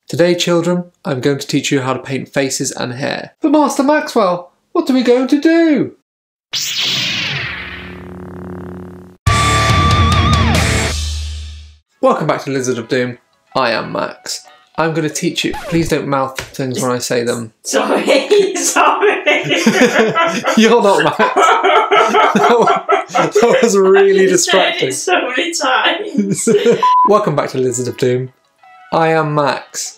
Today, children, I'm going to teach you how to paint faces and hair. But Master Maxwell, what are we going to do? Welcome back to Lizard of Doom. I am Max. I'm going to teach you. Please don't mouth things when I say them. Sorry. You're not Max. That was really distracting. So many times. Welcome back to Lizard of Doom. I am Max.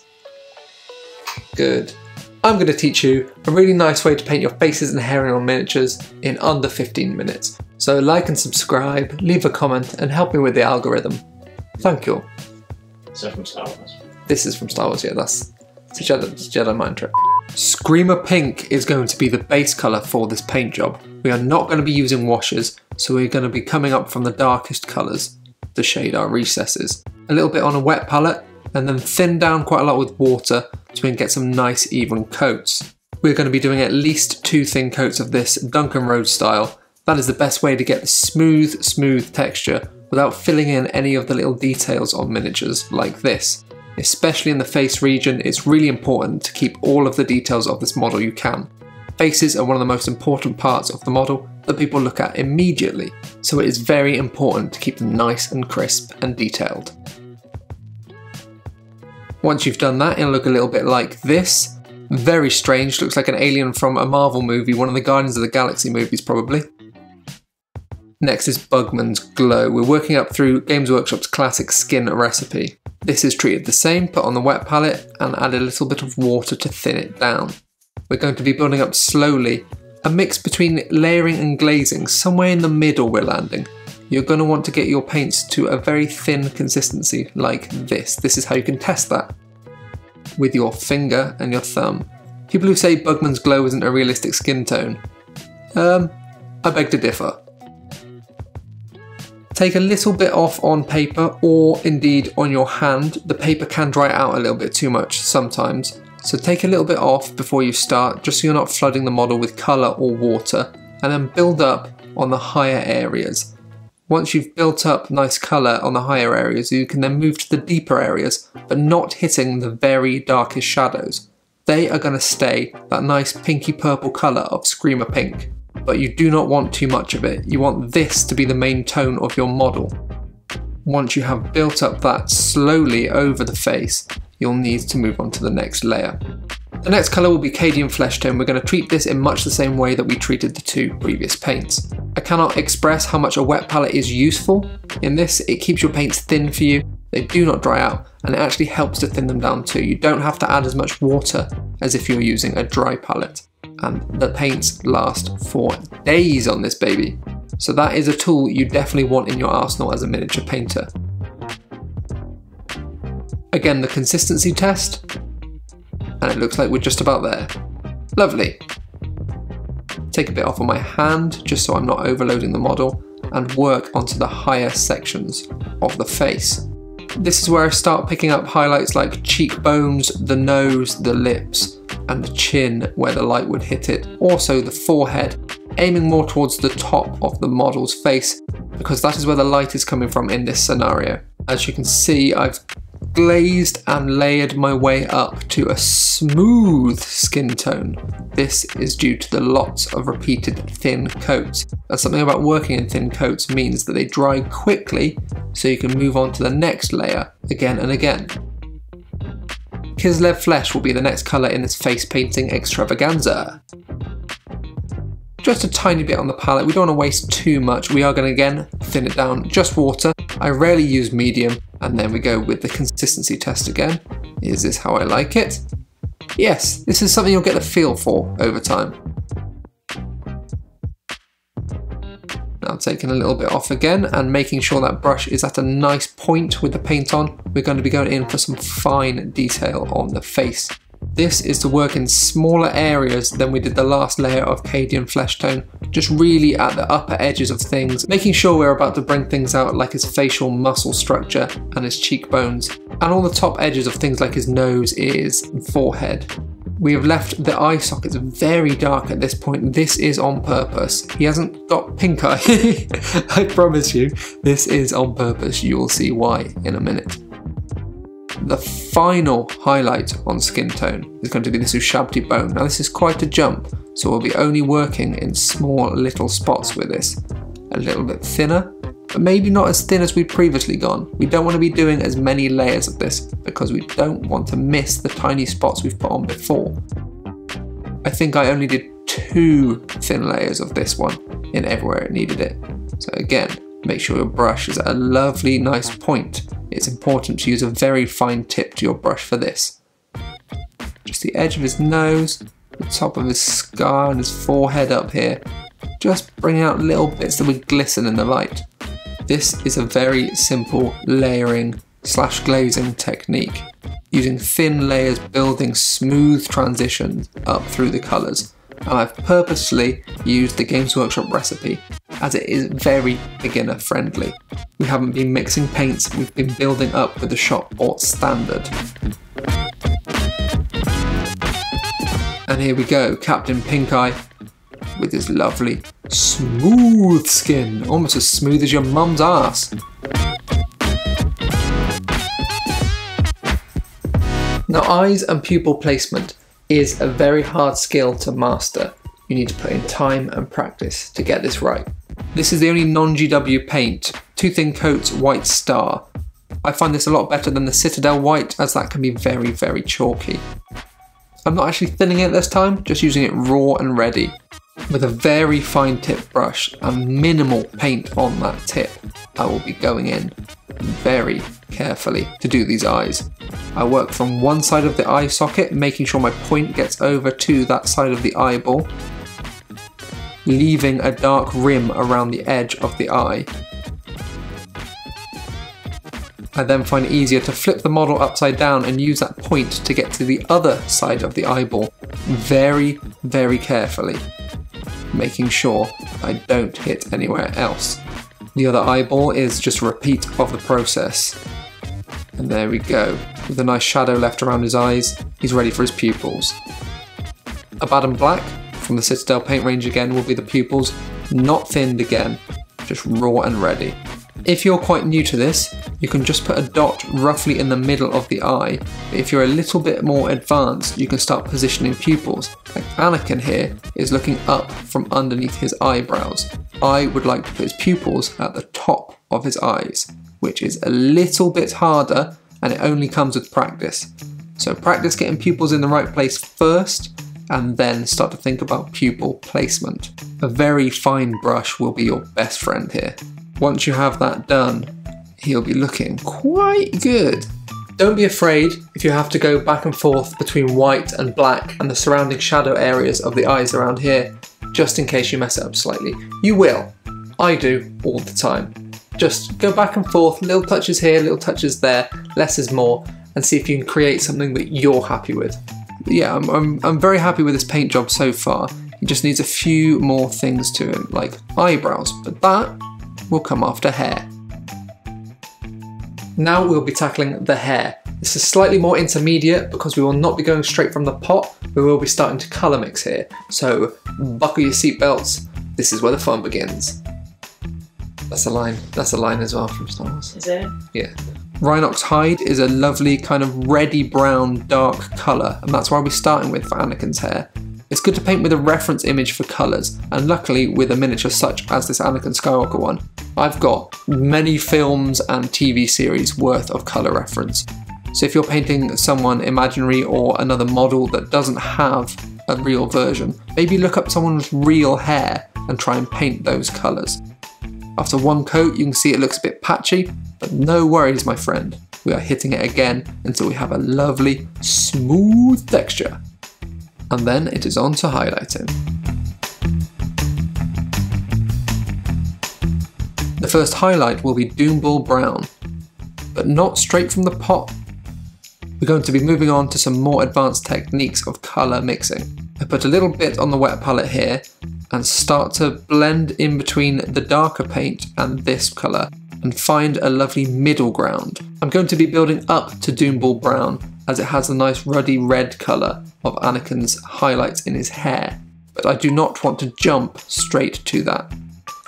Good. I'm going to teach you a really nice way to paint your faces and hair in on miniatures in under 15 minutes. So like and subscribe, leave a comment and help me with the algorithm. Thank you. Is that from Star Wars? This is from Star Wars, yeah, that's a Jedi mind trick. Screamer Pink is going to be the base colour for this paint job. We are not going to be using washes, so we're going to be coming up from the darkest colours to shade our recesses. A little bit on a wet palette, and then thin down quite a lot with water so we can get some nice even coats. We're going to be doing at least 2 thin coats of this Duncan Road style. That is the best way to get the smooth texture without filling in any of the little details on miniatures like this. Especially in the face region, it's really important to keep all of the details of this model you can. Faces are one of the most important parts of the model that people look at immediately, so it is very important to keep them nice and crisp and detailed. Once you've done that, it'll look a little bit like this. Very strange, looks like an alien from a Marvel movie, one of the Guardians of the Galaxy movies probably. Next is Bugmans Glow. We're working up through Games Workshop's classic skin recipe. This is treated the same, put on the wet palette and add a little bit of water to thin it down. We're going to be building up slowly, a mix between layering and glazing, somewhere in the middle we're landing. You're going to want to get your paints to a very thin consistency like this. This is how you can test that with your finger and your thumb. People who say Bugman's Glow isn't a realistic skin tone, I beg to differ. Take a little bit off on paper or indeed on your hand. The paper can dry out a little bit too much sometimes, so take a little bit off before you start, just so you're not flooding the model with colour or water, and then build up on the higher areas. Once you've built up nice colour on the higher areas, you can then move to the deeper areas, but not hitting the very darkest shadows. They are going to stay that nice pinky purple colour of Screamer Pink. But you do not want too much of it. You want this to be the main tone of your model. Once you have built up that slowly over the face, you'll need to move on to the next layer. The next colour will be Cadian Fleshtone. We're going to treat this in much the same way that we treated the 2 previous paints. I cannot express how much a wet palette is useful. In this, it keeps your paints thin for you, they do not dry out, and it actually helps to thin them down too. You don't have to add as much water as if you're using a dry palette. And the paints last for days on this baby. So that is a tool you definitely want in your arsenal as a miniature painter. Again, the consistency test, and it looks like we're just about there. Lovely. Take a bit off on my hand, just so I'm not overloading the model, and work onto the higher sections of the face. This is where I start picking up highlights like cheekbones, the nose, the lips, and the chin where the light would hit it. Also the forehead, aiming more towards the top of the model's face, because that is where the light is coming from in this scenario. As you can see, I've glazed and layered my way up to a smooth skin tone. This is due to the lots of repeated thin coats. And something about working in thin coats means that they dry quickly, so you can move on to the next layer again and again. Kislev Flesh will be the next colour in this face painting extravaganza. Just a tiny bit on the palette, we don't want to waste too much. We are going to again thin it down, just water. I rarely use medium, and then we go with the consistency test again. Is this how I like it? Yes, this is something you'll get the feel for over time. Now taking a little bit off again and making sure that brush is at a nice point with the paint on, we're going to be going in for some fine detail on the face. This is to work in smaller areas than we did the last layer of Cadian Fleshtone, just really at the upper edges of things, making sure we're about to bring things out like his facial muscle structure and his cheekbones, and all the top edges of things like his nose, ears, and forehead. We have left the eye sockets very dark at this point. This is on purpose. He hasn't got pink eye. I promise you, this is on purpose. You will see why in a minute. The final highlight on skin tone is going to be this Ushabti bone. Now this is quite a jump, so we'll be only working in small little spots with this. A little bit thinner, but maybe not as thin as we'd previously gone. We don't want to be doing as many layers of this because we don't want to miss the tiny spots we've put on before. I think I only did 2 thin layers of this one in everywhere it needed it. So again, make sure your brush is at a lovely, nice point. It's important to use a very fine tip to your brush for this. Just the edge of his nose, the top of his scar and his forehead up here. Just bring out little bits that would glisten in the light. This is a very simple layering / glazing technique, using thin layers building smooth transitions up through the colours. And I've purposely used the Games Workshop recipe as it is very beginner friendly. We haven't been mixing paints, we've been building up with the shop bought standard. And here we go, Captain Pink Eye with his lovely smooth skin, almost as smooth as your mum's ass. Now, eyes and pupil placement is a very hard skill to master. You need to put in time and practice to get this right. This is the only non-GW paint, 2 thin coats white star. I find this a lot better than the Citadel white, as that can be very, very chalky. I'm not actually thinning it this time, just using it raw and ready. With a very fine tip brush and minimal paint on that tip, I will be going in very carefully to do these eyes. I work from one side of the eye socket, making sure my point gets over to that side of the eyeball, leaving a dark rim around the edge of the eye. I then find it easier to flip the model upside down and use that point to get to the other side of the eyeball very, very carefully, making sure I don't hit anywhere else. The other eyeball is just a repeat of the process. And there we go. With a nice shadow left around his eyes, he's ready for his pupils. Abaddon Black from the Citadel paint range again will be the pupils, not thinned again, just raw and ready. If you're quite new to this, you can just put a dot roughly in the middle of the eye, but if you're a little bit more advanced, you can start positioning pupils. Like Anakin here is looking up from underneath his eyebrows. I would like to put his pupils at the top of his eyes, which is a little bit harder, and it only comes with practice. So practice getting pupils in the right place first, and then start to think about pupil placement. A very fine brush will be your best friend here. Once you have that done, he'll be looking quite good. Don't be afraid if you have to go back and forth between white and black and the surrounding shadow areas of the eyes around here, just in case you mess it up slightly. You will. I do all the time. Just go back and forth, little touches here, little touches there, less is more, and see if you can create something that you're happy with. Yeah, I'm very happy with this paint job so far. It just needs a few more things to it, like eyebrows, but that will come after hair. Now we'll be tackling the hair. This is slightly more intermediate because we will not be going straight from the pot, we will be starting to colour mix here. So buckle your seatbelts, this is where the fun begins. That's a line as well from Star Wars. Is it? Yeah. Rhinox hide is a lovely kind of reddy brown dark colour, and that's why we're starting with for Anakin's hair. It's good to paint with a reference image for colours, and luckily with a miniature such as this Anakin Skywalker one, I've got many films and TV series worth of colour reference. So if you're painting someone imaginary or another model that doesn't have a real version, maybe look up someone's real hair and try and paint those colours. After one coat you can see it looks a bit patchy, but no worries my friend, we are hitting it again until we have a lovely smooth texture. And then it is on to highlighting. The first highlight will be Doombull brown, but not straight from the pot. We're going to be moving on to some more advanced techniques of colour mixing. I put a little bit on the wet palette here and start to blend in between the darker paint and this colour and find a lovely middle ground. I'm going to be building up to Doombull brown as it has a nice ruddy red colour of Anakin's highlights in his hair, but I do not want to jump straight to that.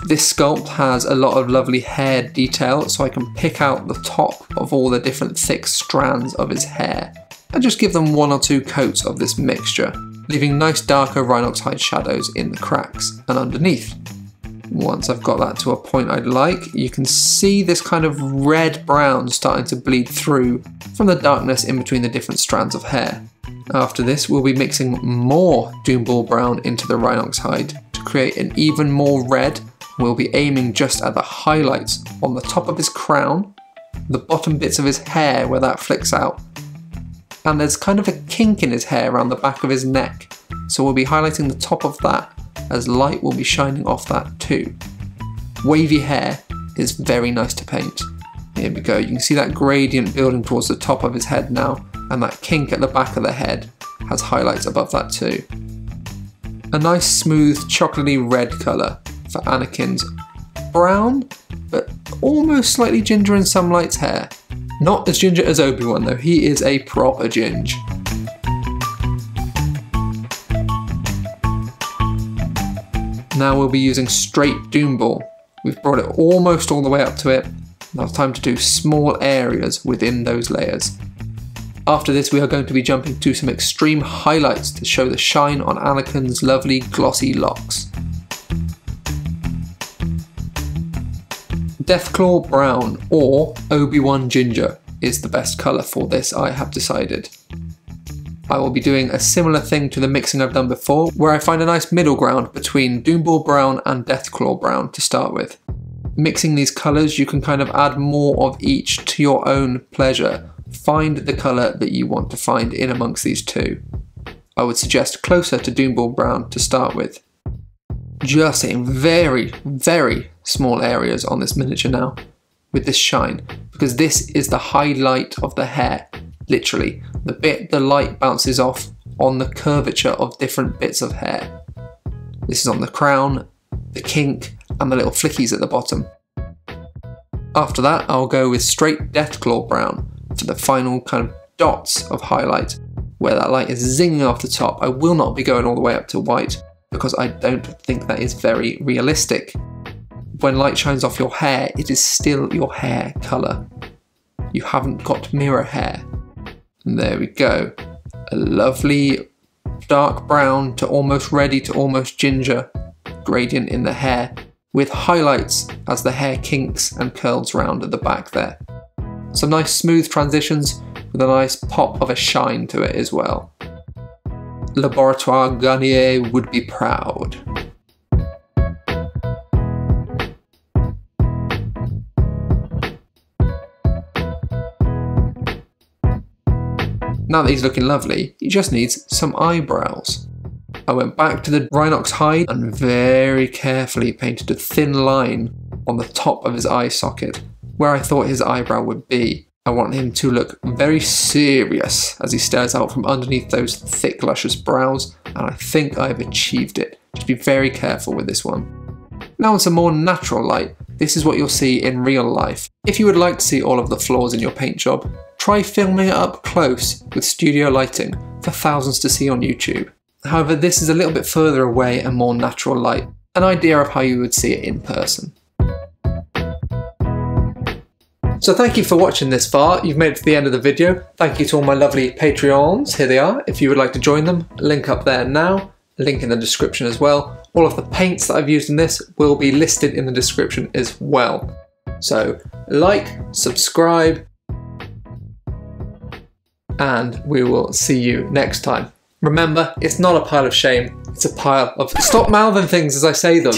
This sculpt has a lot of lovely hair detail, so I can pick out the top of all the different thick strands of his hair and just give them 1 or 2 coats of this mixture, leaving nice darker Rhinox hide shadows in the cracks and underneath. Once I've got that to a point I'd like, you can see this kind of red brown starting to bleed through from the darkness in between the different strands of hair. After this, we'll be mixing more Doombull brown into the Rhinox hide to create an even more red. We'll be aiming just at the highlights on the top of his crown, the bottom bits of his hair where that flicks out, and there's kind of a kink in his hair around the back of his neck, so we'll be highlighting the top of that as light will be shining off that too. Wavy hair is very nice to paint. Here we go, you can see that gradient building towards the top of his head now, and that kink at the back of the head has highlights above that too. A nice smooth chocolatey red colour for Anakin's brown, but almost slightly ginger in some lights hair. Not as ginger as Obi-Wan though, he is a proper ginge. Now we'll be using straight Doombull. We've brought it almost all the way up to it. Now it's time to do small areas within those layers. After this, we are going to be jumping to some extreme highlights to show the shine on Anakin's lovely glossy locks. Deathclaw brown or Obi-Wan ginger is the best colour for this, I have decided. I will be doing a similar thing to the mixing I've done before, where I find a nice middle ground between Doombull brown and Deathclaw brown to start with. Mixing these colours, you can kind of add more of each to your own pleasure. Find the colour that you want to find in amongst these two. I would suggest closer to Doombull brown to start with. Just in very, very small areas on this miniature now, with this shine, because this is the highlight of the hair. Literally, the bit the light bounces off on the curvature of different bits of hair. This is on the crown, the kink, and the little flickies at the bottom. After that, I'll go with straight Deathclaw brown for the final kind of dots of highlight, where that light is zinging off the top. I will not be going all the way up to white, because I don't think that is very realistic. When light shines off your hair, it is still your hair colour. You haven't got mirror hair. And there we go. A lovely dark brown to almost reddy to almost ginger gradient in the hair, with highlights as the hair kinks and curls round at the back there. Some nice smooth transitions with a nice pop of a shine to it as well. Laboratoire Garnier would be proud. Now that he's looking lovely, he just needs some eyebrows. I went back to the Rhinox hide and very carefully painted a thin line on the top of his eye socket, where I thought his eyebrow would be. I want him to look very serious as he stares out from underneath those thick, luscious brows, and I think I've achieved it. Just be very careful with this one. Now on some more natural light, this is what you'll see in real life. If you would like to see all of the flaws in your paint job, try filming it up close with studio lighting for thousands to see on YouTube. However, this is a little bit further away and more natural light, an idea of how you would see it in person. So thank you for watching this far. You've made it to the end of the video. Thank you to all my lovely Patreons. Here they are. If you would like to join them, link up there now. Link in the description as well. All of the paints that I've used in this will be listed in the description as well. So like, subscribe, and we will see you next time. Remember, it's not a pile of shame, it's a pile of... Stop mouthing things as I say them.